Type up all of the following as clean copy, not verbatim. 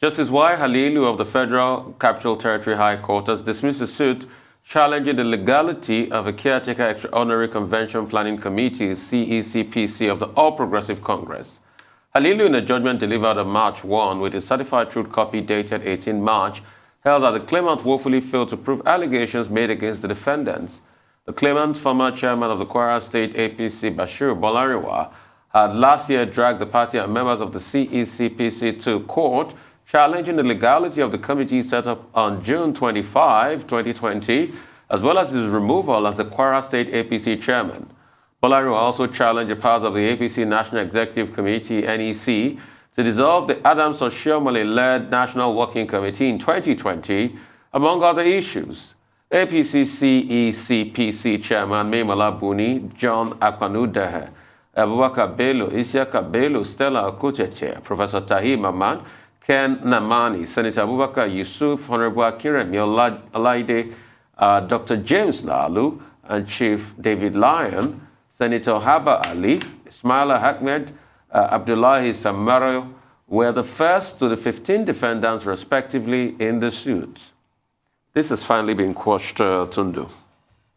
Justice Y. Halilu of the Federal Capital Territory High Court has dismissed a suit challenging the legality of a Caretaker Extraordinary Convention Planning Committee, CECPC, of the All Progressive Congress. Halilu, in a judgment delivered on March 1 with a certified truth copy dated 18 March, held that the claimant woefully failed to prove allegations made against the defendants. The claimant, former chairman of the Kwara State APC, Bashir Bolariwa, had last year dragged the party and members of the CECPC to court, challenging the legality of the committee set up on June 25, 2020, as well as his removal as the Kwara State APC chairman. Bolariwa also challenged the powers of the APC National Executive Committee, NEC, to dissolve the Adams-Oshiomhole-led National Working Committee in 2020, among other issues. APC CECPC chairman Maimola Buni, John Akwanudehe, Abubakar Bello, Isiaka Bello, Stella Okucheche, Professor Tahir Maman, Ken Namani, Senator Abubakar Yusuf, Honorable Akiremi Olaide, Dr. James Lalu, and Chief David Lyon, Senator Haba Ali, Ismaila Ahmed, Abdullahi Samaro were the first to the 15 defendants, respectively, in the suit. This has finally been quashed, Tundu.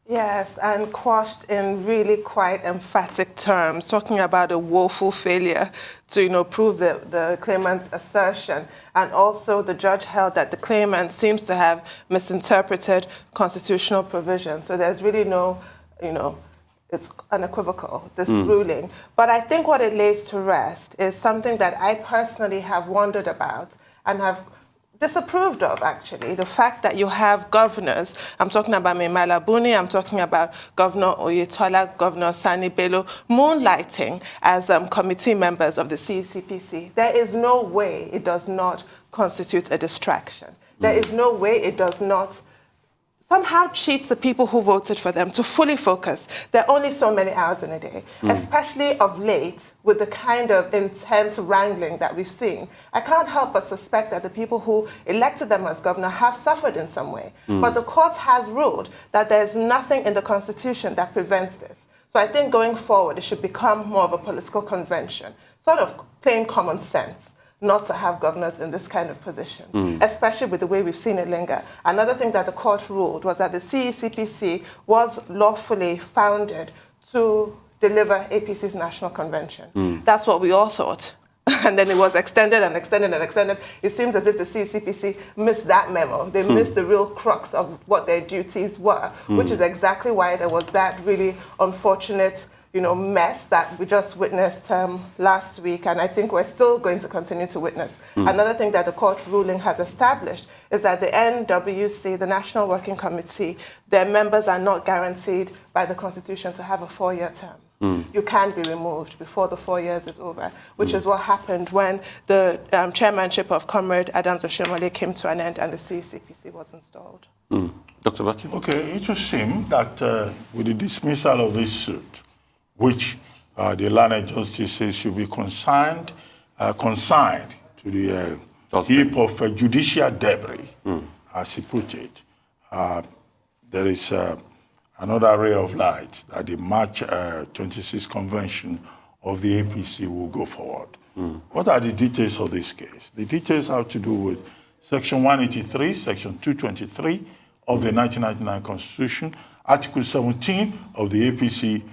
Yes, and quashed in really quite emphatic terms, talking about a woeful failure to, prove the claimant's assertion. And also the judge held that the claimant seems to have misinterpreted constitutional provisions. So there's really no, it's unequivocal, this ruling. But I think what it lays to rest is something that I personally have wondered about and have disapproved of, actually. The fact that you have governors, I'm talking about Maimola Buni, I'm talking about Governor Oyetola, Governor Sani Bello, moonlighting as committee members of the CECPC. There is no way it does not constitute a distraction. There is no way it does not somehow cheats the people who voted for them to fully focus. There are only so many hours in a day, especially of late with the kind of intense wrangling that we've seen. I can't help but suspect that the people who elected them as governor have suffered in some way. But the court has ruled that there's nothing in the Constitution that prevents this. So I think going forward, it should become more of a political convention, sort of plain common sense, not to have governors in this kind of positions, especially with the way we've seen it linger. Another thing that the court ruled was that the CECPC was lawfully founded to deliver APC's national convention. That's what we all thought. And then it was extended and extended and extended. It seems as if the CECPC missed that memo. They missed the real crux of what their duties were, which is exactly why there was that really unfortunate mess that we just witnessed last week, and I think we're still going to continue to witness. Another thing that the court ruling has established is that the NWC, the National Working Committee, their members are not guaranteed by the Constitution to have a 4-year term. You can be removed before the 4 years is over, which is what happened when the chairmanship of Comrade Adams-Oshiomhole came to an end and the CECPC was installed. Dr. Bati? Okay, it would seem that with the dismissal of this suit, which the learned justice says should be consigned to the heap of judicial debris, as he put it. There is another ray of light that the March 26 convention of the APC will go forward. What are the details of this case? The details have to do with Section 183, Section 223 of the 1999 Constitution, Article 17 of the APC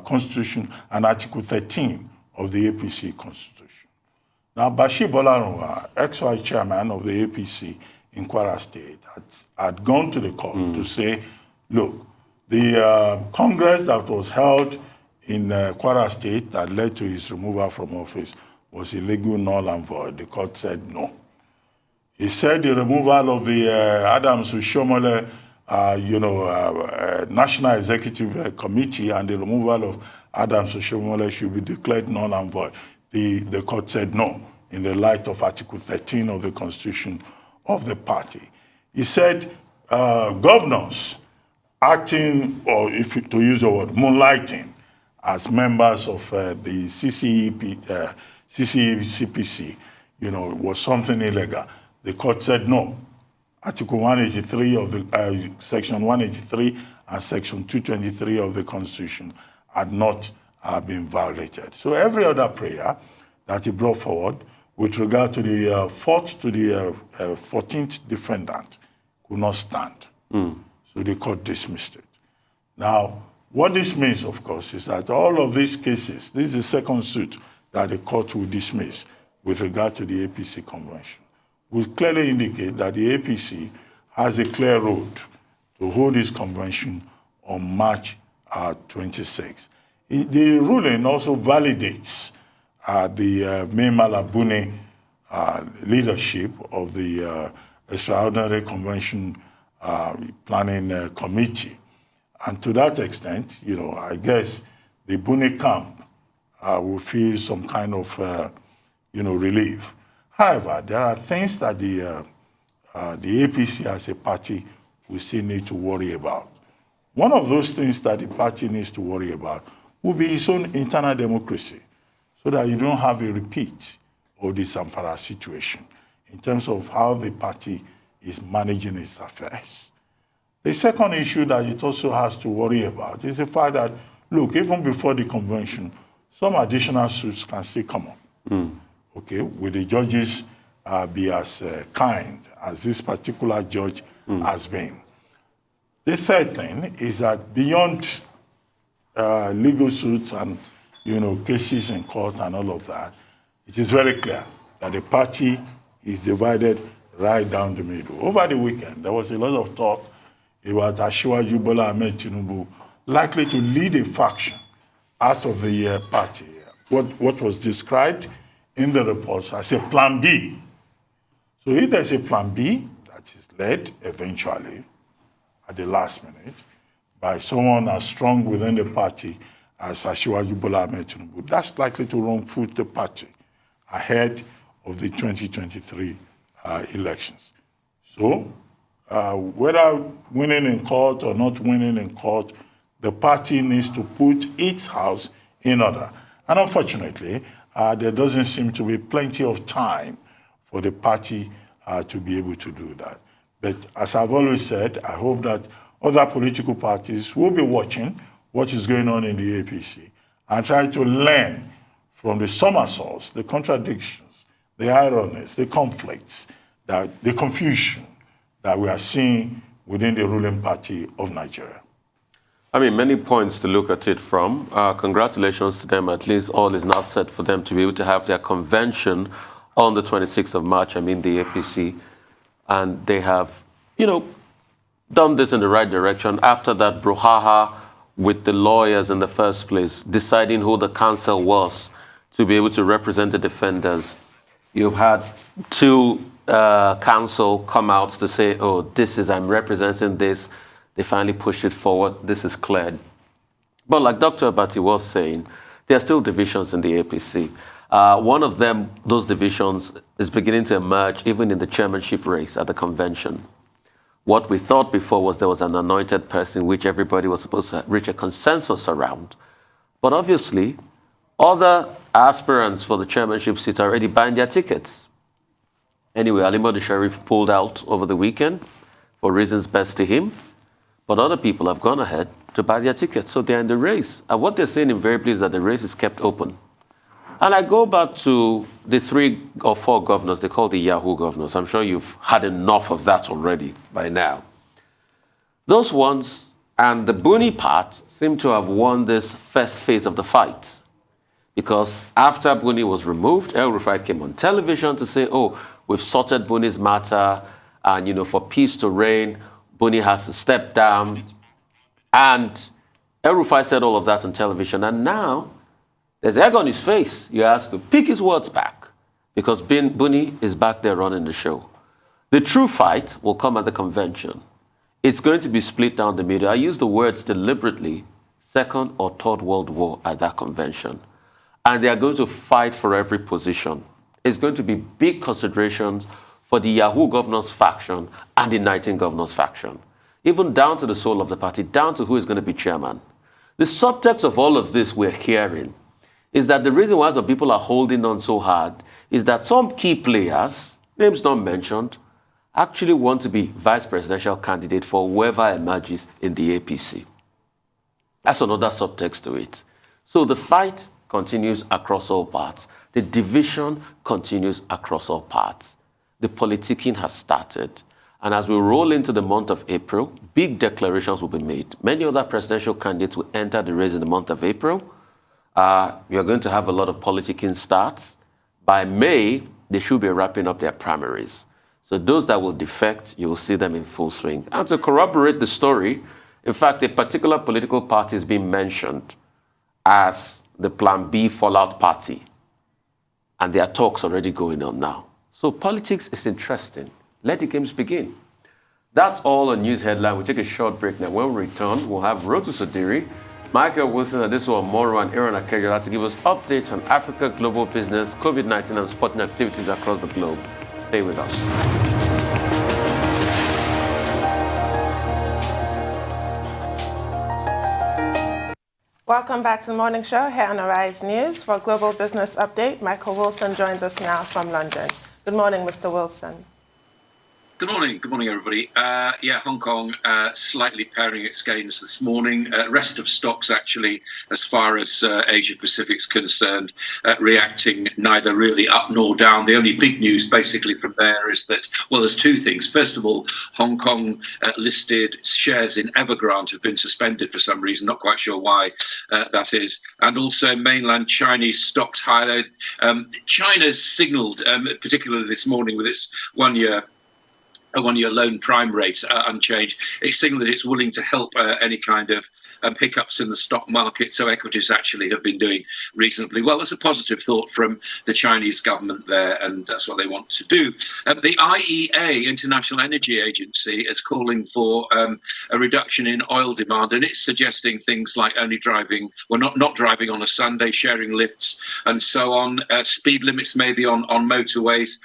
Constitution, and Article 13 of the APC Constitution. Now, Bashir Bolariwa, ex-vice chairman of the APC in Kwara State, had gone to the court to say, look, the Congress that was held in Kwara State that led to his removal from office was illegal, null and void. The court said no. He said the removal of the Adams-Oshiomhole National Executive Committee and the removal of Adams-Oshiomhole should be declared null and void. The court said no, in the light of Article 13 of the Constitution of the party. He said governors acting, or if to use the word, moonlighting as members of the CECPC, was something illegal. The court said no. Article 183 of the Section 183 and Section 223 of the Constitution had not been violated. So every other prayer that he brought forward with regard to the fourth to the 14th defendant could not stand. So the court dismissed it. Now, what this means, of course, is that all of these cases, this is the second suit that the court will dismiss with regard to the APC convention, will clearly indicate that the APC has a clear road to hold this convention on March 26. The ruling also validates the Buni leadership of the Extraordinary Convention Planning Committee. And to that extent, I guess the Buni camp will feel some kind of, relief. However, there are things that the APC as a party will still need to worry about. One of those things that the party needs to worry about will be its own internal democracy, so that you don't have a repeat of the Zamfara situation in terms of how the party is managing its affairs. The second issue that it also has to worry about is the fact that, look, even before the convention, some additional suits can still come up. Okay, will the judges be as kind as this particular judge has been? The third thing is that beyond legal suits and cases in court and all of that, it is very clear that the party is divided right down the middle. Over the weekend, there was a lot of talk about Asiwaju Bola Ahmed Tinubu likely to lead a faction out of the party. What was described in the reports as a plan B. So if there's a plan B that is led eventually at the last minute by someone as strong within the party as Asiwaju Bola Ahmed Tinubu, that's likely to wrong-foot the party ahead of the 2023 elections. So whether winning in court or not winning in court, the party needs to put its house in order. And unfortunately, there doesn't seem to be plenty of time for the party to be able to do that. But as I've always said, I hope that other political parties will be watching what is going on in the APC and try to learn from the somersaults, the contradictions, the ironies, the conflicts, the confusion that we are seeing within the ruling party of Nigeria. I mean, many points to look at it from. Congratulations to them. At least all is now set for them to be able to have their convention on the 26th of March, the APC. And they have, done this in the right direction. After that brouhaha with the lawyers in the first place, deciding who the counsel was to be able to represent the defenders, you've had two counsel come out to say, oh, I'm representing this. They finally pushed it forward. This is cleared. But like Dr. Abati was saying, there are still divisions in the APC. One of them, those divisions, is beginning to emerge even in the chairmanship race at the convention. What we thought before was there was an anointed person which everybody was supposed to reach a consensus around. But obviously, other aspirants for the chairmanship seat are already buying their tickets. Anyway, Alimadu Sharif pulled out over the weekend for reasons best to him. But other people have gone ahead to buy their tickets, so they're in the race. And what they're saying invariably is that the race is kept open. And I go back to the 3 or 4 governors they call the Yahoo governors. I'm sure you've had enough of that already by now. Those ones and the Buni part seem to have won this first phase of the fight. Because after Buni was removed, El Rufai came on television to say, oh, we've sorted Buni's matter, and for peace to reign, Buni has to step down. And El Rufai said all of that on television. And now there's egg on his face. He has to pick his words back because Buni is back there running the show. The true fight will come at the convention. It's going to be split down the middle. I use the words deliberately, Second or Third World War at that convention. And they are going to fight for every position. It's going to be big considerations for the Yahoo governors faction and the 19 governors faction, even down to the soul of the party, down to who is going to be chairman. The subtext of all of this we're hearing is that the reason why some people are holding on so hard is that some key players, names not mentioned, actually want to be vice presidential candidate for whoever emerges in the APC. That's another subtext to it. So the fight continues across all parts. The division continues across all parts. The politicking has started. And as we roll into the month of April, big declarations will be made. Many other presidential candidates will enter the race in the month of April. You're going to have a lot of politicking starts. By May, they should be wrapping up their primaries. So those that will defect, you will see them in full swing. And to corroborate the story, in fact, a particular political party is being mentioned as the Plan B fallout party. And there are talks already going on now. So politics is interesting. Let the games begin. That's all on news headline. We'll take a short break now. When we return, we'll have Rotu Sodiri, Michael Wilson, and this one Moro and Aaron Akejola to give us updates on Africa, global business, COVID-19 and sporting activities across the globe. Stay with us. Welcome back to the morning show here on Arise News. For Global Business Update, Michael Wilson joins us now from London. Good morning, Mr. Wilson. Good morning, everybody. Hong Kong slightly paring its gains this morning. Rest of stocks, actually, as far as Asia Pacific's concerned, reacting neither really up nor down. The only big news, basically, from there is that, well, there's two things. First of all, Hong Kong listed shares in Evergrande have been suspended for some reason. Not quite sure why that is. And also, mainland Chinese stocks higher. China's signalled, particularly this morning, with its one-year loan prime rate unchanged, it signalled that it's willing to help any kind of hiccups in the stock market. So equities actually have been doing reasonably well. That's a positive thought from the Chinese government there, and that's what they want to do. The IEA, International Energy Agency, is calling for a reduction in oil demand, and it's suggesting things like only driving, well, not driving on a Sunday, sharing lifts, and so on. Speed limits maybe on motorways.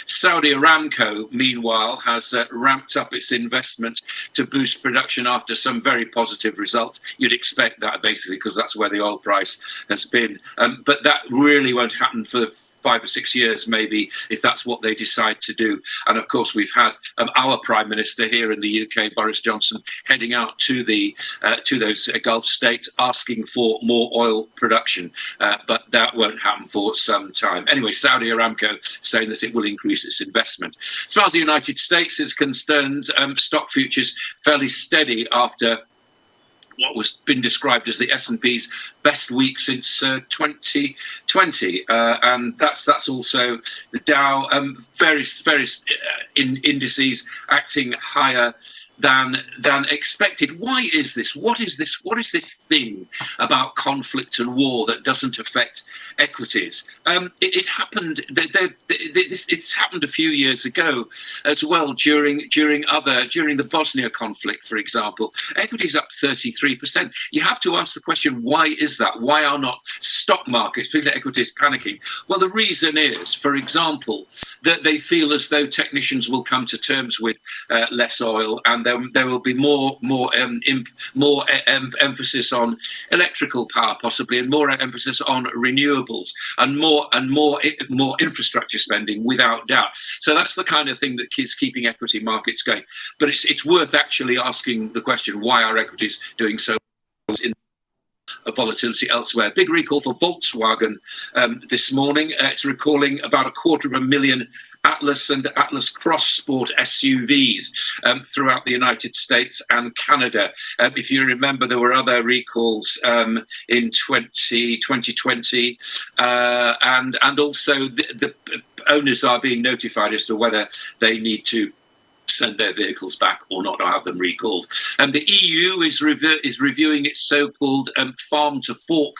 Saudi Aramco, meanwhile, has ramped up its investment to boost production after some very positive results. You'd expect that, basically, because that's where the oil price has been. But that really won't happen for 5 or 6 years, maybe, if that's what they decide to do. And of course, we've had our Prime Minister here in the UK, Boris Johnson, heading out to those Gulf states asking for more oil production. But that won't happen for some time. Anyway, Saudi Aramco saying that it will increase its investment. As far as the United States is concerned, stock futures fairly steady after what was been described as the S&P's best week since 2020, and that's also the Dow. Various indices acting higher than expected. Why is this? What is this thing about conflict and war that doesn't affect equities? It happened. It's happened a few years ago as well during the Bosnia conflict, for example. Equities up 33%. You have to ask the question: why is that? Why are not stock markets, particularly equities, panicking? Well, the reason is, for example, that they feel as though technicians will come to terms with less oil, and there will be more emphasis on electrical power, possibly, and more emphasis on renewables, and more infrastructure spending, without doubt. So that's the kind of thing that is keeping equity markets going. But it's worth actually asking the question: why are equities doing so in volatility elsewhere? Big recall for Volkswagen this morning. It's recalling about 250,000 Atlas and Atlas Cross Sport SUVs throughout the United States and Canada. If you remember, there were other recalls in 2020, and also the owners are being notified as to whether they need to send their vehicles back or not, or have them recalled. And the EU is reviewing its so-called farm to fork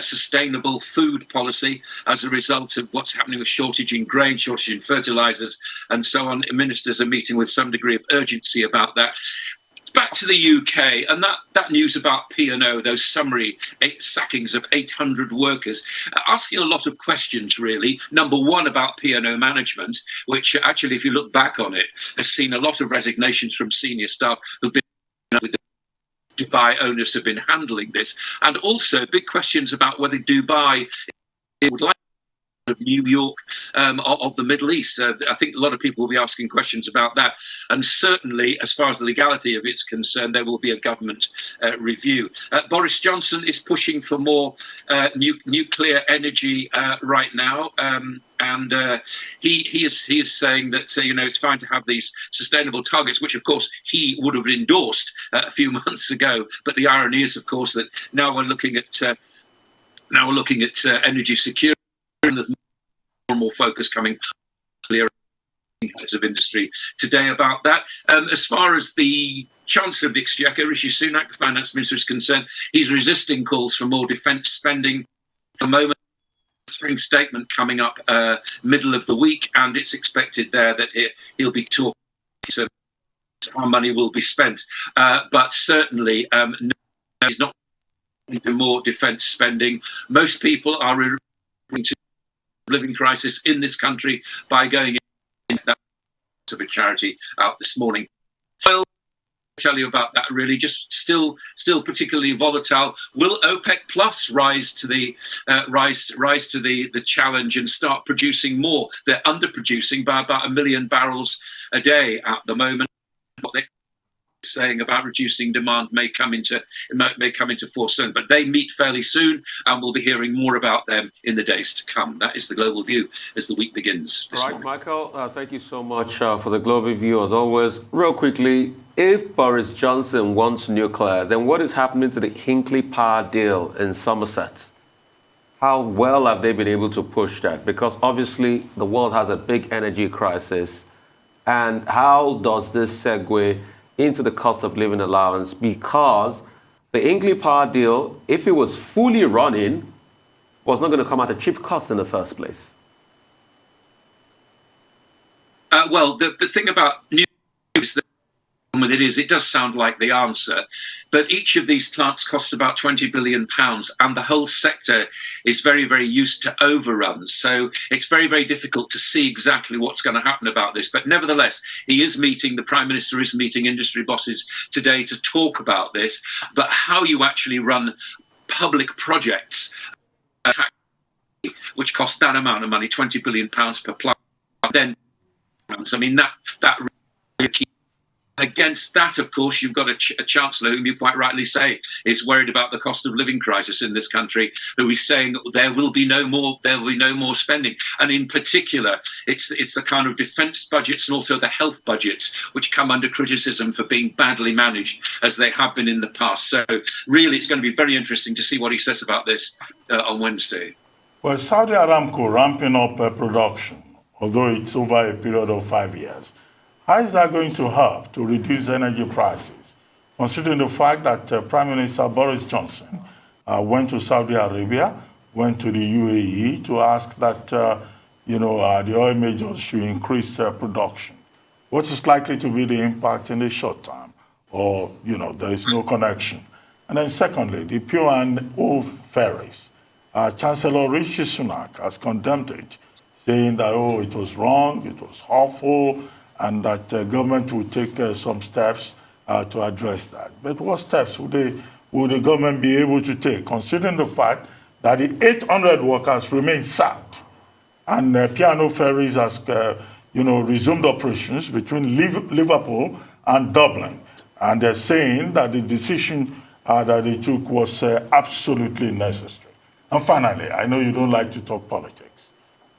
sustainable food policy as a result of what's happening with shortage in grain, shortage in fertilizers, and so on. Ministers are meeting with some degree of urgency about that. Back to the UK, and that news about P&O, those summary sackings of 800 workers, asking a lot of questions, really. Number one, about P&O management, which actually, if you look back on it, has seen a lot of resignations from senior staff who've been with the Dubai owners have been handling this, and also big questions about whether Dubai would like of New York, of the Middle East. I think a lot of people will be asking questions about that. And certainly, as far as the legality of it's concerned, there will be a government review. Boris Johnson is pushing for more nuclear energy right now. And he is saying that it's fine to have these sustainable targets, which of course he would have endorsed a few months ago. But the irony is, of course, that now we're looking at energy security. And there's more and more focus coming clear heads of industry today about that. As far as the Chancellor of the Exchequer, Rishi Sunak, the Finance Minister, is concerned, he's resisting calls for more defence spending. At the moment, spring statement coming up middle of the week, and it's expected there that he'll be talking to how money will be spent. But certainly, no, he's not into more defence spending. Most people are referring to living crisis in this country by going in that of a charity out this morning. I'll tell you about that. Really, just still particularly volatile. Will OPEC Plus rise to the challenge and start producing more? They're underproducing by about 1 million barrels a day at the moment. What they're saying about reducing demand may come into force soon, but they meet fairly soon, and we'll be hearing more about them in the days to come. That is the global view as the week begins. Right, morning. Michael, thank you so much for the global view as always. Real quickly, if Boris Johnson wants nuclear, then what is happening to the Hinkley Power deal in Somerset? How well have they been able to push that? Because obviously the world has a big energy crisis, and how does this segue into the cost of living allowance? Because the Hinkley Power deal, if it was fully running, was not going to come at a cheap cost in the first place. Well, the thing about nuclear is that it does sound like the answer, but each of these plants costs about £20 billion, and the whole sector is very, very used to overruns. So it's very, very difficult to see exactly what's going to happen about this. But nevertheless, the Prime Minister is meeting industry bosses today to talk about this. But how you actually run public projects, which cost that amount of money, £20 billion per plant, then, I mean, that really key. Against that, of course, you've got a Chancellor whom you quite rightly say is worried about the cost of living crisis in this country, who is saying there will be no more spending. And in particular, it's the kind of defence budgets and also the health budgets which come under criticism for being badly managed, as they have been in the past. So really, it's going to be very interesting to see what he says about this on Wednesday. Well, Saudi Aramco ramping up production, although it's over a period of 5 years. How is that going to help to reduce energy prices, considering the fact that Prime Minister Boris Johnson went to Saudi Arabia, went to the UAE to ask that the oil majors should increase production? What is likely to be the impact in the short term, or there is no connection? And then secondly, the P&O ferries. Chancellor Rishi Sunak has condemned it, saying that it was wrong, it was awful, and that government will take some steps to address that. But what steps would the government be able to take, considering the fact that the 800 workers remain sacked, and P&O ferries has resumed operations between Liverpool and Dublin, and they're saying that the decision that they took was absolutely necessary. And finally, I know you don't like to talk politics,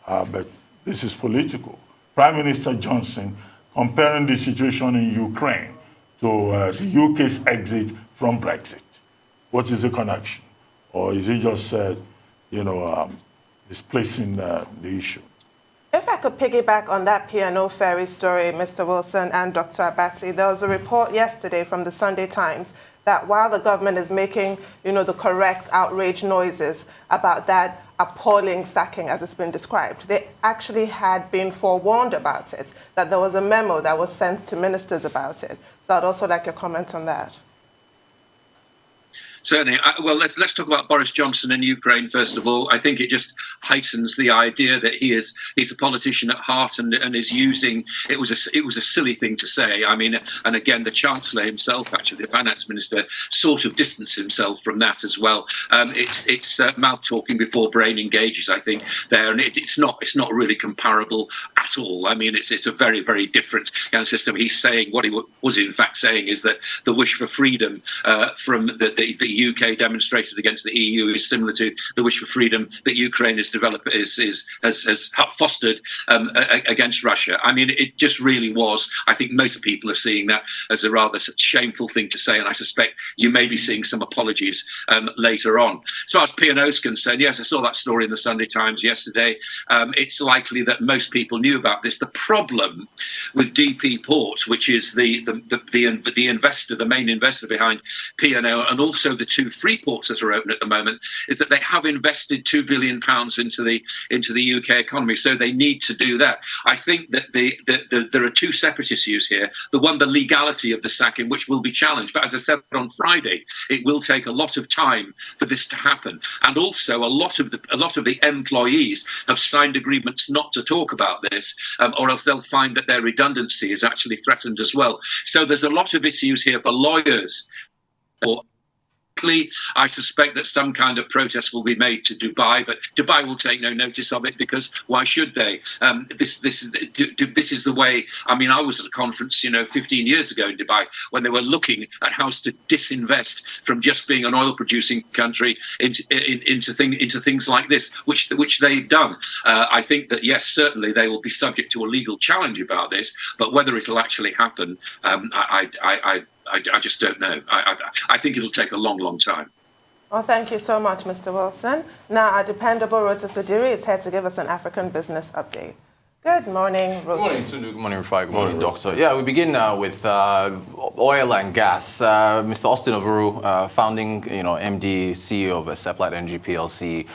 but this is political. Prime Minister Johnson comparing the situation in Ukraine to the UK's exit from Brexit. What is the connection? Or is it just, displacing the issue? If I could piggyback on that P&O ferry story, Mr. Wilson and Dr. Abati, there was a report yesterday from the Sunday Times that while the government is making, the correct outrage noises about that appalling sacking, as it's been described, they actually had been forewarned about it, that there was a memo that was sent to ministers about it. So I'd also like your comment on that. Certainly. Well, let's talk about Boris Johnson and Ukraine first of all. I think it just heightens the idea that he's a politician at heart and is using. It was a silly thing to say. I mean, and again, the Chancellor himself, actually, the Finance Minister, sort of distanced himself from that as well. It's mouth talking before brain engages, I think, there, and it's not really comparable at all. I mean, it's a very, very different kind of system. He's saying what he was in fact saying is that the wish for freedom from the UK demonstrated against the EU is similar to the wish for freedom that Ukraine has developed has fostered against Russia. I mean, it just really was. I think most people are seeing that as a rather shameful thing to say, and I suspect you may be seeing some apologies later on. As far as P&O is concerned, yes, I saw that story in the Sunday Times yesterday. It's likely that most people knew about this. The problem with DP Port, which is the investor, the main investor behind P&O, and also the two free ports that are open at the moment, is that they have invested £2 billion into the UK economy. So they need to do that. I think that there are two separate issues here. The one, the legality of the sacking, which will be challenged. But as I said on Friday, it will take a lot of time for this to happen. And also, a lot of the employees have signed agreements not to talk about this, or else they'll find that their redundancy is actually threatened as well. So there's a lot of issues here for lawyers. I suspect that some kind of protest will be made to Dubai, but Dubai will take no notice of it because why should they? This is the way. I mean, I was at a conference, 15 years ago in Dubai when they were looking at how to disinvest from just being an oil-producing country into things like this, which they've done. I think that yes, certainly they will be subject to a legal challenge about this, but whether it'll actually happen, I just don't know. I think it'll take a long, long time. Well, thank you so much, Mr. Wilson. Now, our dependable Rota Sadiri is here to give us an African business update. Good morning, Rota. Good morning, Tunu. Good morning, Rufai. Good morning, Doctor. Yeah, we begin with oil and gas. Mr. Austin Ovuru, founding, MD, CEO of Seplat Energy PLC,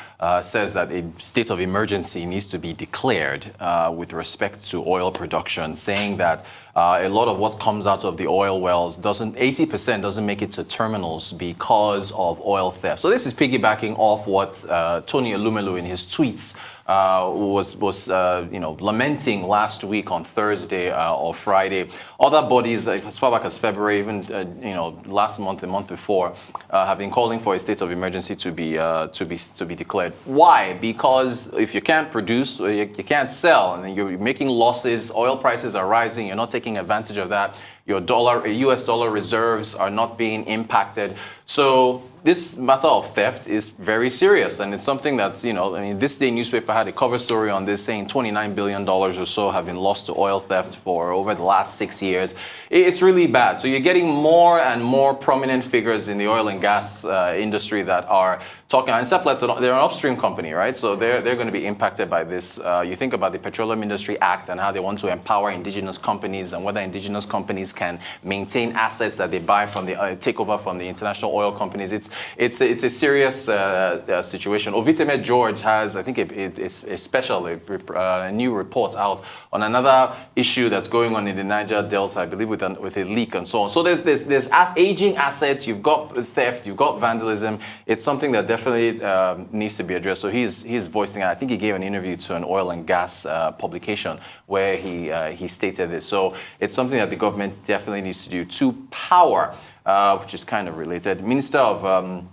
says that a state of emergency needs to be declared with respect to oil production, saying that a lot of what comes out of the oil wells 80% doesn't make it to terminals because of oil theft. So this is piggybacking off what Tony Elumelu in his tweets was lamenting last week on Thursday or Friday. Other bodies, as far back as February, even last month, the month before, have been calling for a state of emergency to be declared. Why? Because if you can't produce, you can't sell, and you're making losses. Oil prices are rising. You're not taking advantage of that. Your US dollar reserves are not being impacted. So this matter of theft is very serious, and it's something that's, this day newspaper had a cover story on this saying $29 billion or so have been lost to oil theft for over the last 6 years. It's really bad. So you're getting more and more prominent figures in the oil and gas industry that are talking, and Seplat, they're an upstream company, right? So they're going to be impacted by this. You think about the Petroleum Industry Act and how they want to empower indigenous companies and whether indigenous companies can maintain assets that they buy from the take over from the international oil companies. It's a serious situation. Oviteme George has, I think, a new report out on another issue that's going on in the Niger Delta, I believe, with a leak and so on. So there's aging assets. You've got theft. You've got vandalism. It's something that definitely needs to be addressed. So he's voicing it. I think he gave an interview to an oil and gas publication where he stated this. So it's something that the government definitely needs to do. To power, which is kind of related. Minister of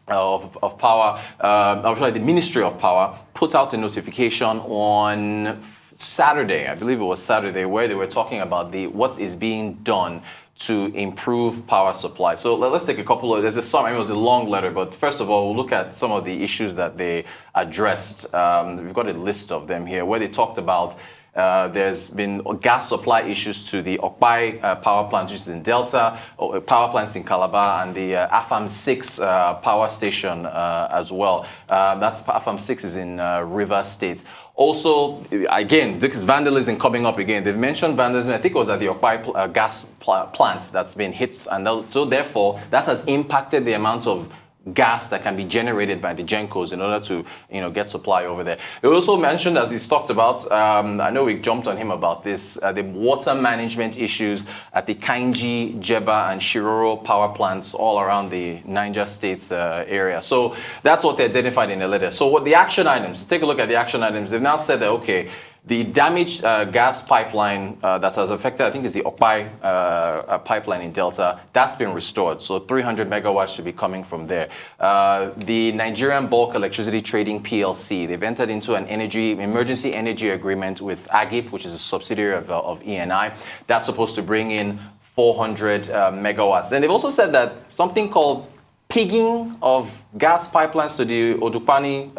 Power, the Ministry of Power put out a notification on Saturday, I believe it was Saturday, where they were talking about what is being done to improve power supply. So let's take a couple of, there's a summary, it was a long letter, but first of all, we'll look at some of the issues that they addressed. We've got a list of them here, where they talked about there's been gas supply issues to the Okpai power plant, which is in Delta, power plants in Calabar, and the AFAM 6 power station as well. That's AFAM 6 is in Rivers State. Also, again, because vandalism coming up again. They've mentioned vandalism. I think it was at the Okpai gas plant that's been hit, and so therefore that has impacted the amount of gas that can be generated by the Gencos in order to, get supply over there. He also mentioned, as he's talked about, I know we jumped on him about this, the water management issues at the Kainji, Jeba, and Shiroro power plants all around the Niger States area. So that's what they identified in the letter. So what the action items, take a look at the action items. They've now said that, okay, the damaged gas pipeline that has affected, I think, is the Okpai pipeline in Delta. That's been restored. So 300 megawatts should be coming from there. The Nigerian Bulk Electricity Trading PLC, they've entered into an emergency energy agreement with AGIP, which is a subsidiary of ENI. That's supposed to bring in 400 megawatts. And they've also said that something called pigging of gas pipelines to the Odupani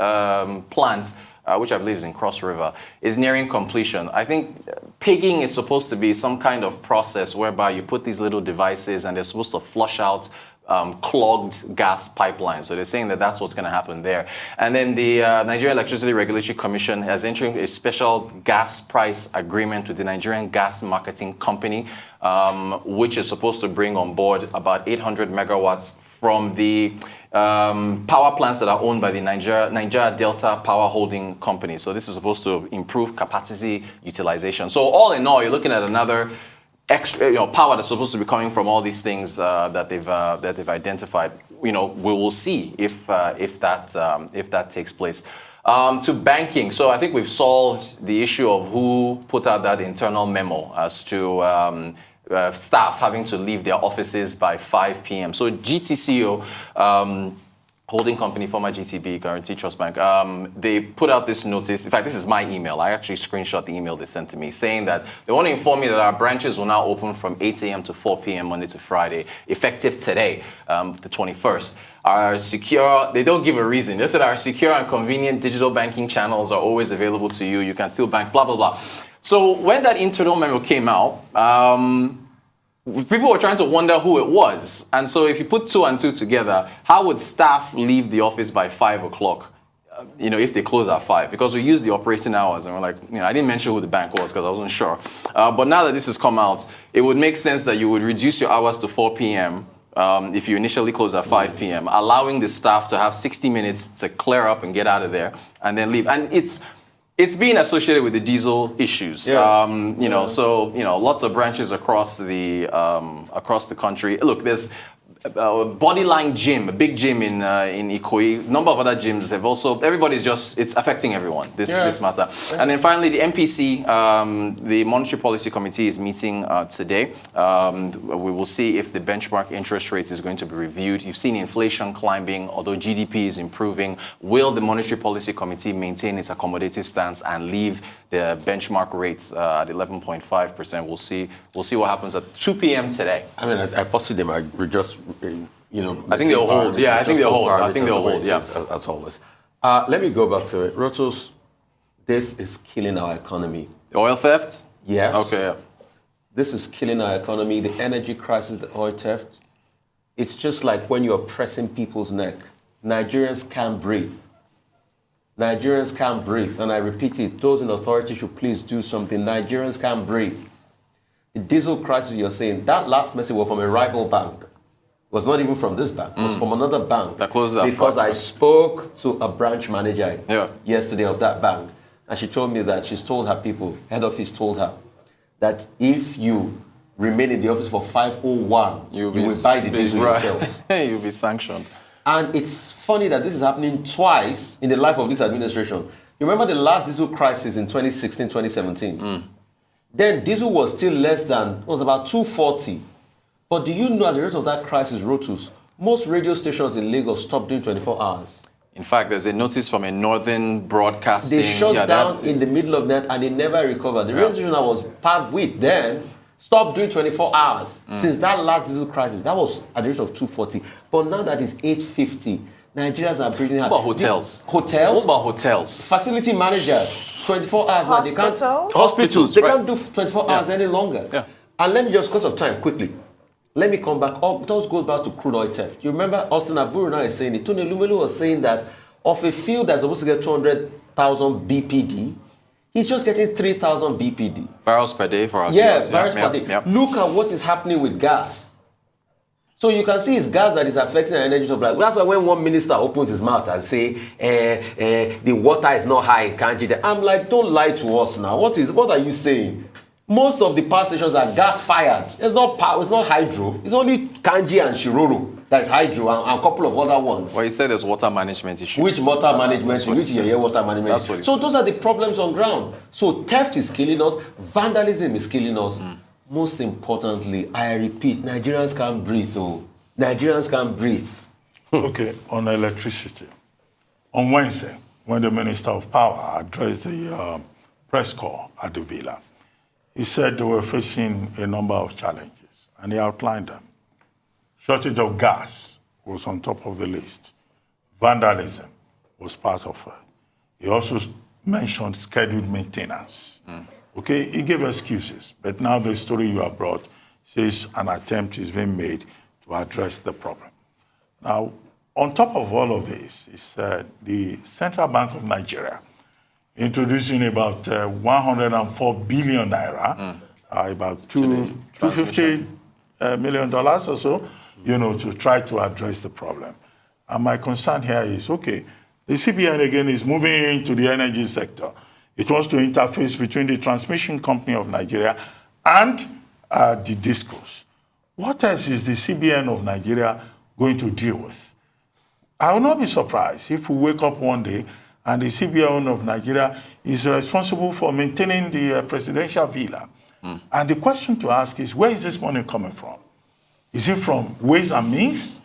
plant, which I believe is in Cross River, is nearing completion. I think pigging is supposed to be some kind of process whereby you put these little devices and they're supposed to flush out clogged gas pipelines. So they're saying that that's what's going to happen there. And then the Nigeria Electricity Regulatory Commission has entered a special gas price agreement with the Nigerian Gas Marketing Company, which is supposed to bring on board about 800 megawatts from the power plants that are owned by the Nigeria Delta Power Holding Company. So this is supposed to improve capacity utilization. So all in all, you're looking at another extra, power that's supposed to be coming from all these things that they've identified. We will see if that takes place. To banking, so I think we've solved the issue of who put out that internal memo as to staff having to leave their offices by 5 p.m. So GTCO, holding company, former GTB, Guarantee Trust Bank, they put out this notice. In fact, this is my email. I actually screenshot the email they sent to me saying that they want to inform me that our branches will now open from 8 a.m. to 4 p.m. Monday to Friday, effective today, the 21st. Our secure, they don't give a reason. They said our secure and convenient digital banking channels are always available to you. You can still bank, blah, blah, blah. So when that internal memo came out, people were trying to wonder who it was. And so if you put 2 and 2 together, how would staff leave the office by 5 o'clock, if they close at 5? Because we use the operating hours and we're like, I didn't mention who the bank was because I wasn't sure. But now that this has come out, it would make sense that you would reduce your hours to 4 p.m. If you initially close at 5 p.m., allowing the staff to have 60 minutes to clear up and get out of there and then leave. And it's being associated with the diesel issues, Yeah. So lots of branches across the country. Look, there's Bodyline Gym, a big gym in Ikoyi. Number of other gyms have also. It's affecting everyone. This matter. Yeah. And then finally, the MPC, the Monetary Policy Committee, is meeting today. We will see if the benchmark interest rate is going to be reviewed. You've seen inflation climbing, although GDP is improving. Will the Monetary Policy Committee maintain its accommodative stance and leave the benchmark rates at 11.5%? We'll see what happens at 2 p.m. today. I mean, I possibly they might just, I think they'll hold. Yeah, I think they'll hold. Yeah, as always. Let me go back to it. Rotos, this is killing our economy. The oil theft? Yes. Okay. Yeah. This is killing our economy. The energy crisis, the oil theft. It's just like when you're pressing people's neck. Nigerians can't breathe. Nigerians can't breathe. And I repeat it, those in authority should please do something. Nigerians can't breathe. The diesel crisis you're saying, that last message was from a rival bank. It was not even from this bank. It was from another bank. That closes that because I spoke to a branch manager yesterday of that bank. And she told me that she's told her people, head office told her, that if you remain in the office for 501, you will buy the diesel yourself. You'll be sanctioned. And it's funny that this is happening twice in the life of this administration. You remember the last diesel crisis in 2016, 2017? Then diesel was still less than, it was about 240. But do you know, as a result of that crisis, Rotus, most radio stations in Lagos stopped doing 24 hours. In fact, there's a notice from a Northern Broadcasting. They shut down in the middle of that and they never recovered. The radio station I was part with then stopped doing 24 hours. Since that last diesel crisis, that was at the rate of 240. But now that is 850. Nigerians are breathing hard. What about hotels? Hotels? What about hotels? Facility managers, 24 hours now. They can't. Hospitals. They can't do 24 hours any longer. Yeah. And let me just, because of time, quickly. Let me come back. It all goes back to crude oil theft. You remember Austin Aburu now is saying it. Tony Lumelu was saying that of a field that's supposed to get 200,000 BPD, he's just getting 3,000 BPD. Barrels per day for our barrels per day. Yep. Look at what is happening with gas. So you can see it's gas that is affecting our energy supply. That's why when one minister opens his mouth and say the water is not high in Kanji, I'm like, don't lie to us now. What are you saying? Most of the power stations are gas fired. It's not power, it's not hydro. It's only Kanji and Shiroro that's hydro and a couple of other ones. Well, he said there's water management issues. Which water management? Which water management? That's what he so said. Those are the problems on ground. So theft is killing us. Vandalism is killing us. Most importantly, I repeat, Nigerians can't breathe. Oh, Nigerians can't breathe. Okay, on electricity. On Wednesday, when the Minister of Power addressed the press corps at the Villa, he said they were facing a number of challenges, and he outlined them. Shortage of gas was on top of the list. Vandalism was part of it. He also mentioned scheduled maintenance. Okay, he gave excuses, but now the story you have brought says an attempt is being made to address the problem. Now, on top of all of this, is the Central Bank of Nigeria introducing about 104 billion naira, about $250 million or so, to try to address the problem. And my concern here is, okay, the CBN again is moving into the energy sector. It wants to interface between the transmission company of Nigeria and the discos. What else is the CBN of Nigeria going to deal with? I will not be surprised if we wake up one day and the CBN of Nigeria is responsible for maintaining the presidential villa. And the question to ask is, where is this money coming from? Is it from ways and means?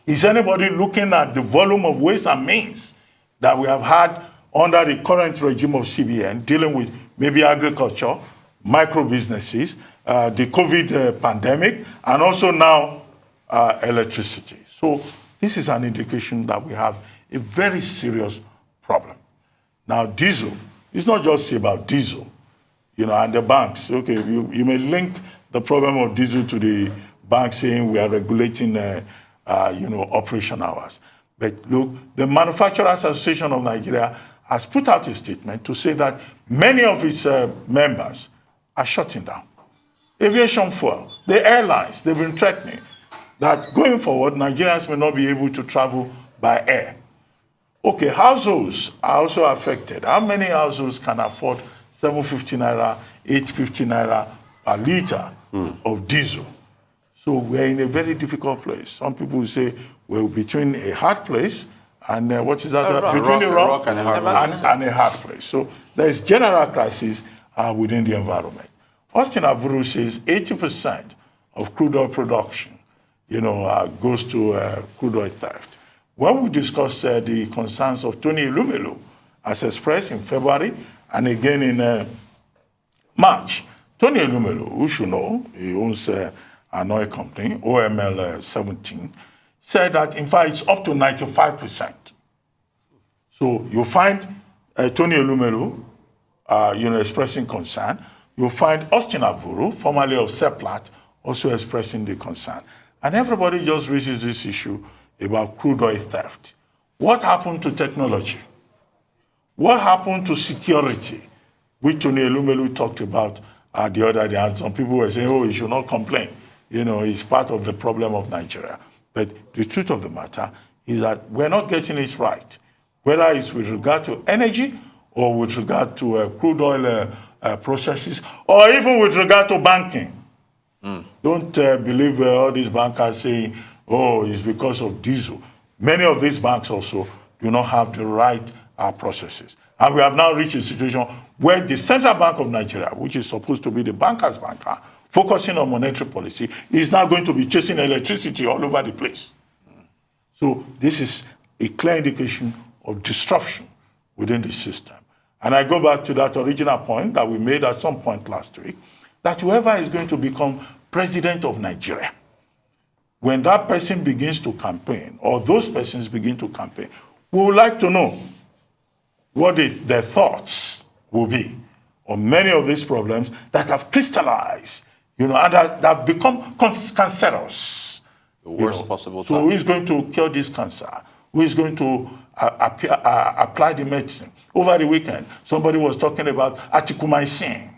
Is anybody looking at the volume of ways and means that we have had under the current regime of CBN, dealing with maybe agriculture, micro businesses, the COVID pandemic, and also now electricity? So this is an indication that we have a very serious problem. Now, diesel, it's not just about diesel, and the banks. Okay, you may link the problem of diesel to the bank saying we are regulating, operation hours. But look, the Manufacturers Association of Nigeria has put out a statement to say that many of its members are shutting down. Aviation fuel, the airlines, they've been threatening that going forward, Nigerians may not be able to travel by air. Okay, households are also affected. How many households can afford 750 naira, 850 naira per liter of diesel? So we're in a very difficult place. Some people say we're between a hard place and what is that? Between a rock and a hard place. So there's general crisis within the environment. Austin Avuru says 80% of crude oil production, goes to crude oil theft. When we discussed the concerns of Tony Elumelu, as expressed in February and again in March, Tony Elumelu, who should know, he owns an oil company, OML 17, said that in fact it's up to 95%. So you find Tony Elumelu, expressing concern. You'll find Austin Avuru, formerly of Seplat, also expressing the concern. And everybody just raises this issue about crude oil theft. What happened to technology? What happened to security, which Tony Elumelu talked about the other day? And some people were saying, oh, he should not complain. It's part of the problem of Nigeria. But the truth of the matter is that we're not getting it right, whether it's with regard to energy or with regard to crude oil processes, or even with regard to banking. Don't believe all these bankers saying, oh, it's because of diesel. Many of these banks also do not have the right processes. And we have now reached a situation where the Central Bank of Nigeria, which is supposed to be the banker's banker, focusing on monetary policy, is now going to be chasing electricity all over the place. So this is a clear indication of disruption within the system. And I go back to that original point that we made at some point last week, that whoever is going to become president of Nigeria, when that person begins to campaign, or those persons begin to campaign, we would like to know what their thoughts will be on many of these problems that have crystallized, and that have become cancerous. The worst possible time. So who is going to cure this cancer? Who is going to apply the medicine? Over the weekend, somebody was talking about articumycin.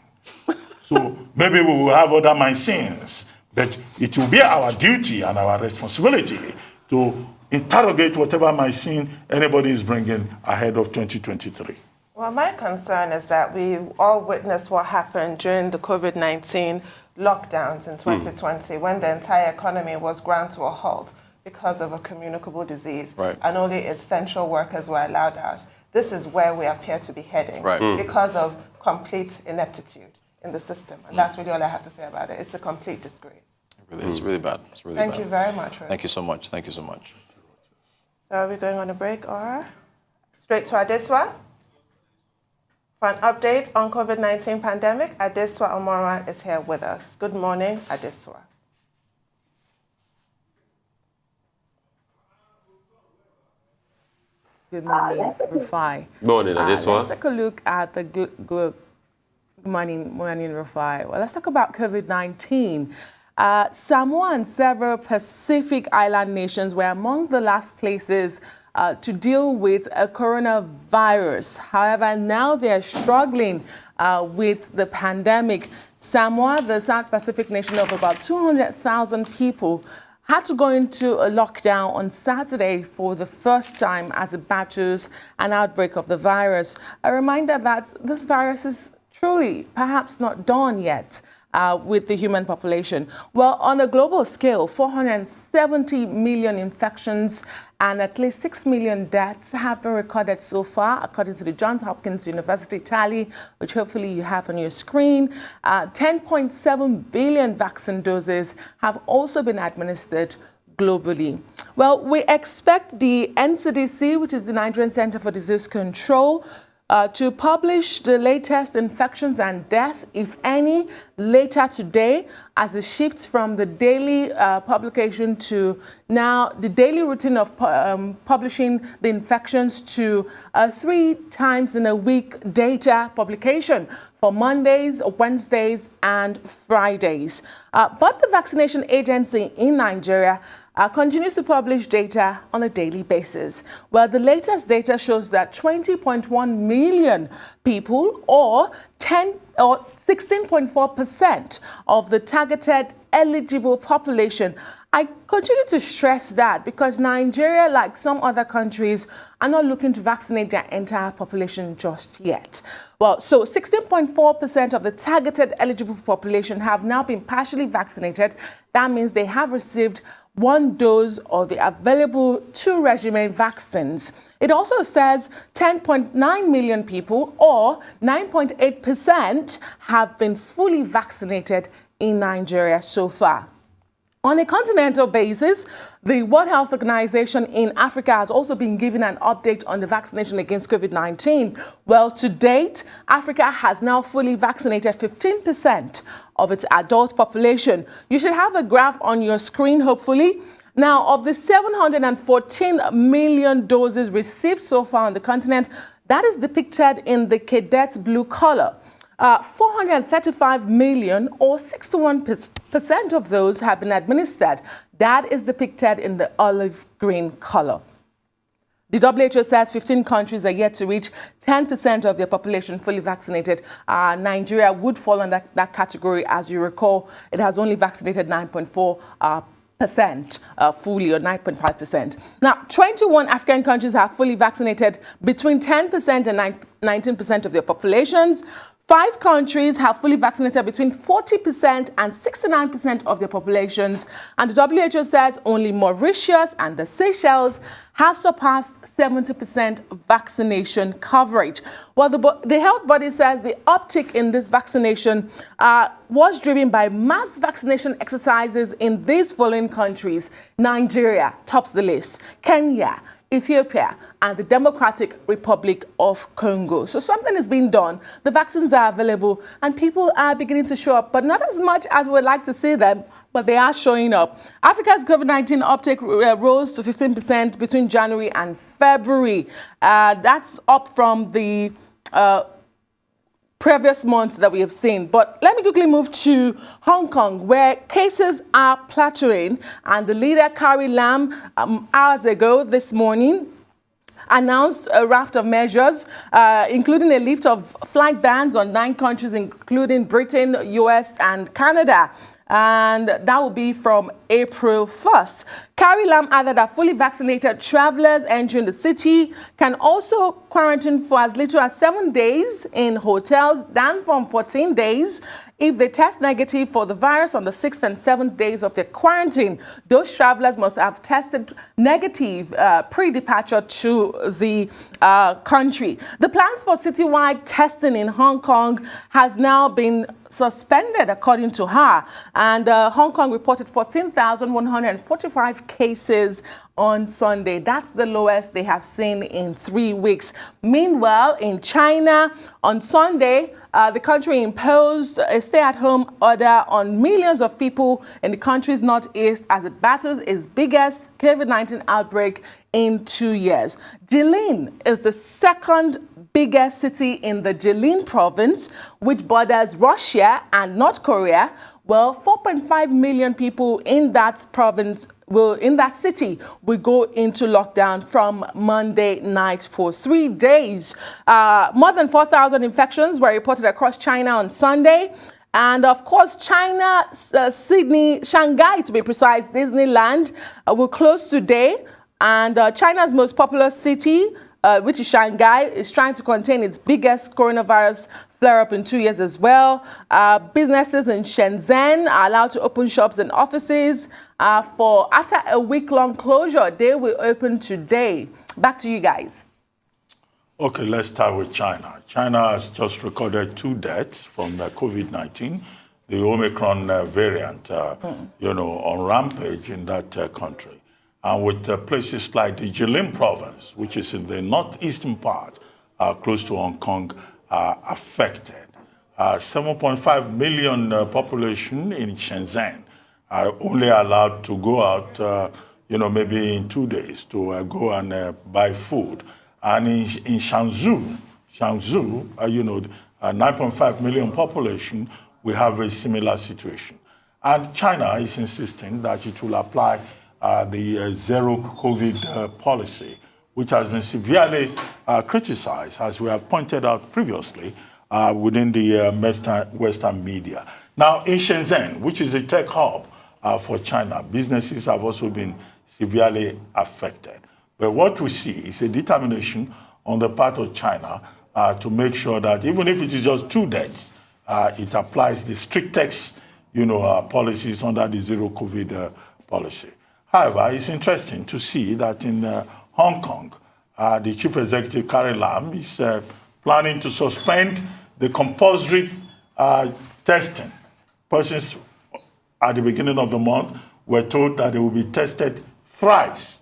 So maybe we will have other mycins But it will be our duty and our responsibility to interrogate whatever machine anybody is bringing ahead of 2023. Well, my concern is that we all witnessed what happened during the COVID-19 lockdowns in 2020 when the entire economy was ground to a halt because of a communicable disease, and only essential workers were allowed out. This is where we appear to be heading because of complete ineptitude in the system. And that's really all I have to say about it. It's a complete disgrace. It's really bad. It's really bad. Thank you very much. Thank you so much. Thank you so much. So are we going on a break or straight to Adeswa? For an update on COVID-19 pandemic, Adeswa Omoran is here with us. Good morning, Adeswa. Good morning, Rufai. Morning, Adeswa. Let's take a look at the Good morning, Rufai. Well, let's talk about COVID-19. Samoa and several Pacific Island nations were among the last places to deal with a coronavirus. However, now they are struggling with the pandemic. Samoa, the South Pacific nation of about 200,000 people, had to go into a lockdown on Saturday for the first time as it battles an outbreak of the virus. A reminder that this virus is truly perhaps not done yet with the human population. Well, on a global scale, 470 million infections and at least 6 million deaths have been recorded so far, according to the Johns Hopkins University tally, which hopefully you have on your screen. 10.7 billion vaccine doses have also been administered globally. Well, we expect the NCDC, which is the Nigerian Center for Disease Control, to publish the latest infections and deaths, if any, later today, as it shifts from the daily publication to now the daily routine of publishing the infections to 3 times in a week data publication for Mondays, Wednesdays, and Fridays. But the vaccination agency in Nigeria continues to publish data on a daily basis. Well, the latest data shows that 20.1 million people, or 16.4% of the targeted eligible population. I continue to stress that because Nigeria, like some other countries, are not looking to vaccinate their entire population just yet. Well, so 16.4% of the targeted eligible population have now been partially vaccinated. That means they have received 1 dose of the available 2 regimen vaccines. It also says 10.9 million people, or 9.8%, have been fully vaccinated in Nigeria so far. On a continental basis, the World Health Organization in Africa has also been given an update on the vaccination against COVID-19. Well, to date, Africa has now fully vaccinated 15% of its adult population. You should have a graph on your screen, hopefully. Now, of the 714 million doses received so far on the continent, that is depicted in the cadet blue color. 435 million, or 61% of those, have been administered. That is depicted in the olive green color. The WHO says 15 countries are yet to reach 10% of their population fully vaccinated. Nigeria would fall in that category. As you recall, it has only vaccinated 9.4% fully, or 9.5%. Now, 21 African countries have fully vaccinated between 10% and 19% of their populations. 5 countries have fully vaccinated between 40% and 69% of their populations. And the WHO says only Mauritius and the Seychelles have surpassed 70% vaccination coverage. Well, the health body says the uptick in this vaccination was driven by mass vaccination exercises in these following countries. Nigeria tops the list, Kenya, Ethiopia, and the Democratic Republic of Congo. So something is being done. The vaccines are available and people are beginning to show up, but not as much as we'd like to see them, but they are showing up. Africa's COVID-19 uptake rose to 15% between January and February. That's up from the previous months that we have seen. But let me quickly move to Hong Kong, where cases are plateauing, and the leader, Carrie Lam, hours ago this morning, announced a raft of measures, including a lift of flight bans on 9 countries, including Britain, US, and Canada. and that will be from April 1st. Carrie Lam added that fully vaccinated travelers entering the city can also quarantine for as little as 7 days in hotels, down from 14 days if they test negative for the virus on the 6th and 7th days of their quarantine. Those travelers must have tested negative pre-departure to the country. The plans for citywide testing in Hong Kong has now been suspended, according to her. And Hong Kong reported 14,145 cases on Sunday. That's the lowest they have seen in 3 weeks. Meanwhile, in China, on Sunday, the country imposed a stay-at-home order on millions of people in the country's northeast as it battles its biggest COVID-19 outbreak in 2 years. Jilin is the second biggest city in the Jilin province, which borders Russia and North Korea. Well, 4.5 million people in that province in that city will go into lockdown from Monday night for 3 days. More than 4,000 infections were reported across China on Sunday. And of course, China, Sydney, Shanghai to be precise, Disneyland will close today. And China's most populous city, which is Shanghai, is trying to contain its biggest coronavirus flare-up in 2 years as well. Businesses in Shenzhen are allowed to open shops and offices. After a week-long closure, they will open today. Back to you guys. Okay, let's start with China. China has just recorded 2 deaths from the COVID-19, the Omicron variant, on rampage in that country. And with places like the Jilin province, which is in the northeastern part, close to Hong Kong, affected. 7.5 million population in Shenzhen are only allowed to go out, maybe in 2 days to go and buy food. And in Shangzhou, 9.5 million population, we have a similar situation. And China is insisting that it will apply the zero COVID policy, which has been severely criticized, as we have pointed out previously, within the Western media. Now, in Shenzhen, which is a tech hub for China, businesses have also been severely affected. But what we see is a determination on the part of China to make sure that even if it is just 2 deaths, it applies the strictest, policies under the zero COVID policy. However, it's interesting to see that in Hong Kong, the chief executive, Carrie Lam, is planning to suspend the compulsory testing. Persons at the beginning of the month were told that they will be tested thrice.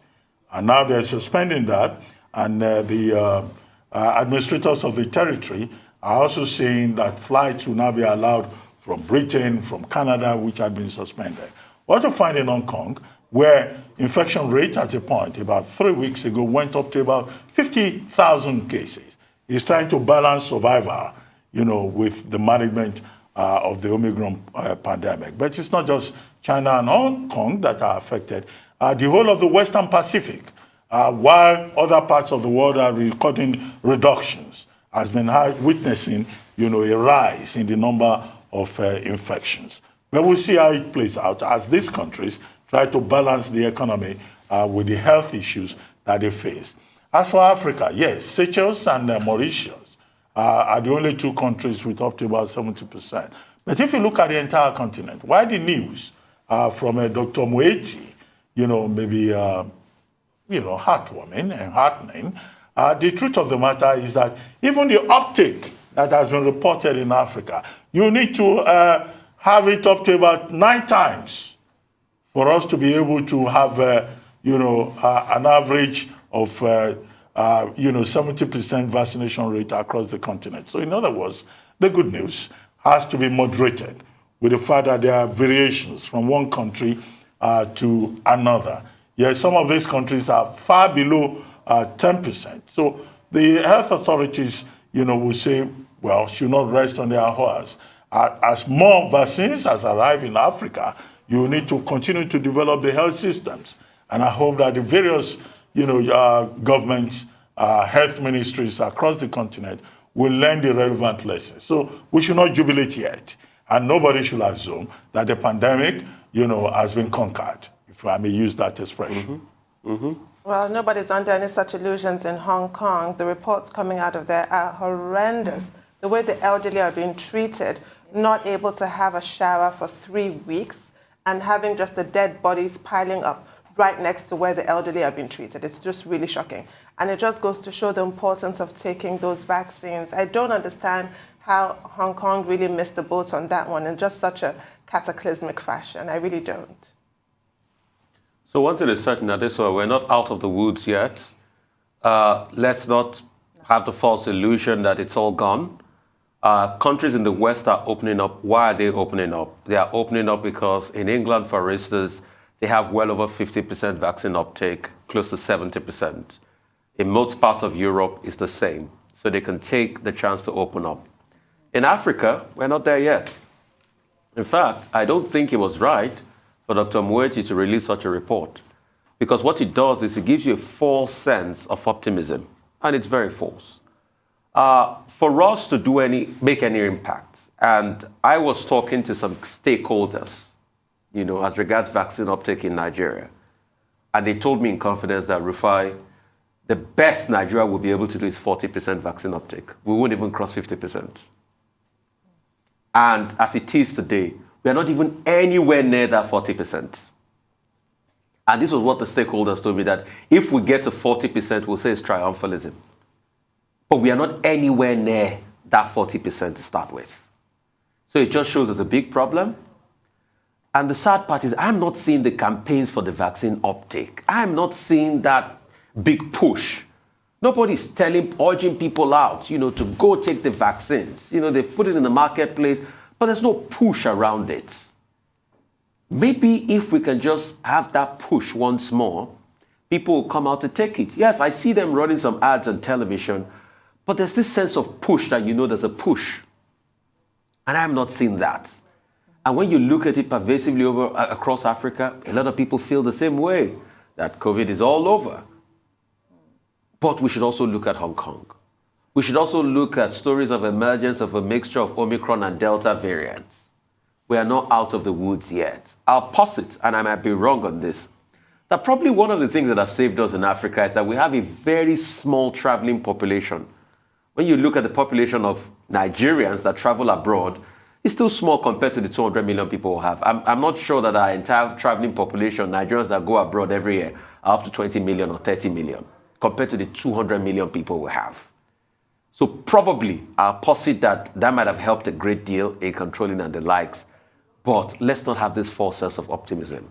And now they're suspending that. And the administrators of the territory are also saying that flights will now be allowed from Britain, from Canada, which had been suspended. What you find in Hong Kong, where infection rate at a point about 3 weeks ago went up to about 50,000 cases, is trying to balance survival, with the management of the Omicron pandemic. But it's not just China and Hong Kong that are affected. The whole of the Western Pacific, while other parts of the world are recording reductions, has been witnessing, a rise in the number of infections. But we'll see how it plays out as these countries try to balance the economy with the health issues that they face. As for Africa, yes, Seychelles and Mauritius are the only 2 countries with up to about 70%. But if you look at the entire continent, why the news from Dr. Moeti, maybe, heartwarming and heartening, the truth of the matter is that even the uptake that has been reported in Africa, you need to have it up to about 9 times for us to be able to have, an average of, 70% vaccination rate across the continent. So in other words, the good news has to be moderated with the fact that there are variations from one country to another. Yes, some of these countries are far below 10%. So the health authorities, will say, well, should not rest on their horse. As more vaccines has arrived in Africa, you need to continue to develop the health systems. And I hope that the various, governments, health ministries across the continent will learn the relevant lessons. So we should not jubilate yet. And nobody should assume that the pandemic, has been conquered, if I may use that expression. Well, nobody's under any such illusions in Hong Kong. The reports coming out of there are horrendous. The way the elderly are being treated, not able to have a shower for 3 weeks, and having just the dead bodies piling up right next to where the elderly are being treated. It's just really shocking. And it just goes to show the importance of taking those vaccines. I don't understand how Hong Kong really missed the boat on that one in just such a cataclysmic fashion. I really don't. So one thing is certain that we're not out of the woods yet. Let's not have the false illusion that it's all gone. Countries in the West are opening up. Why are they opening up? They are opening up because in England, for instance, they have well over 50% vaccine uptake, close to 70%. In most parts of Europe, it's the same. So they can take the chance to open up. In Africa, we're not there yet. In fact, I don't think it was right for Dr. Mueti to release such a report, because what it does is it gives you a false sense of optimism, and it's very false. For us to make any impact, and I was talking to some stakeholders, as regards vaccine uptake in Nigeria, and they told me in confidence that, Rufai, the best Nigeria will be able to do is 40% vaccine uptake. We won't even cross 50%. And as it is today, we are not even anywhere near that 40%. And this was what the stakeholders told me, that if we get to 40%, we'll say it's triumphalism. But we are not anywhere near that 40% to start with. So it just shows us a big problem. And the sad part is I'm not seeing the campaigns for the vaccine uptake. I'm not seeing that big push. Nobody's urging people out, to go take the vaccines. They've put it in the marketplace, but there's no push around it. Maybe if we can just have that push once more, people will come out to take it. Yes, I see them running some ads on television, but there's this sense of push that there's a push. And I'm not seeing that. And when you look at it pervasively across Africa, a lot of people feel the same way, that COVID is all over. But we should also look at Hong Kong. We should also look at stories of emergence of a mixture of Omicron and Delta variants. We are not out of the woods yet. I'll posit, and I might be wrong on this, that probably one of the things that have saved us in Africa is that we have a very small traveling population. When you look at the population of Nigerians that travel abroad, it's still small compared to the 200 million people we have. I'm not sure that our entire traveling population, Nigerians that go abroad every year, are up to 20 million or 30 million. Compared to the 200 million people we have. So probably I'll posit that might have helped a great deal in controlling and the likes, but let's not have this false sense of optimism.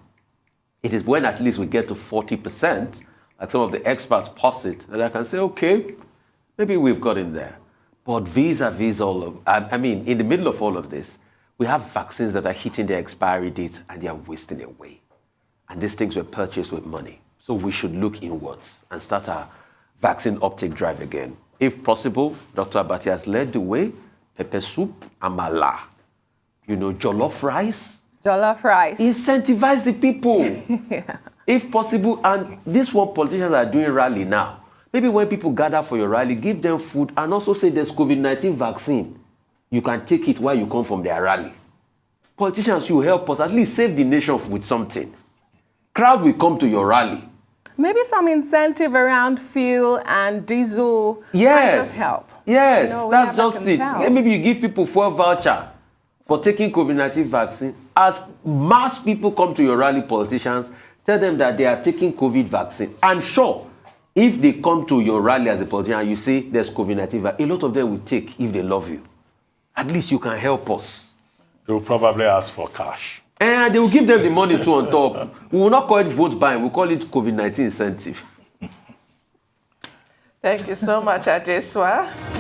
It is when at least we get to 40%, like some of the experts posit, that I can say, okay, maybe we've got in there. But vis-a-vis in the middle of all of this, we have vaccines that are hitting their expiry date and they are wasting away. And these things were purchased with money. So we should look inwards and start our vaccine uptake drive again. If possible, Dr. Abati has led the way, pepper soup, amala, jollof rice. Jollof rice. Incentivize the people. Yeah. If possible, and this what politicians are doing rally now. Maybe when people gather for your rally, give them food and also say there's COVID-19 vaccine. You can take it while you come from their rally. Politicians, you help us, at least save the nation with something. Crowd will come to your rally. Maybe some incentive around fuel and diesel. Yes. Might just help. Yes, that's just it. Tell. Maybe you give people fuel voucher for taking COVID-19 vaccine. As mass people come to your rally, politicians, tell them that they are taking COVID vaccine. And sure, if they come to your rally as a politician and you say there's COVID-19 vaccine, a lot of them will take if they love you. At least you can help us. They will probably ask for cash. And they will give them the money too on top. We will not call it vote buying, we'll call it COVID-19 incentive. Thank you so much, Ajeswa.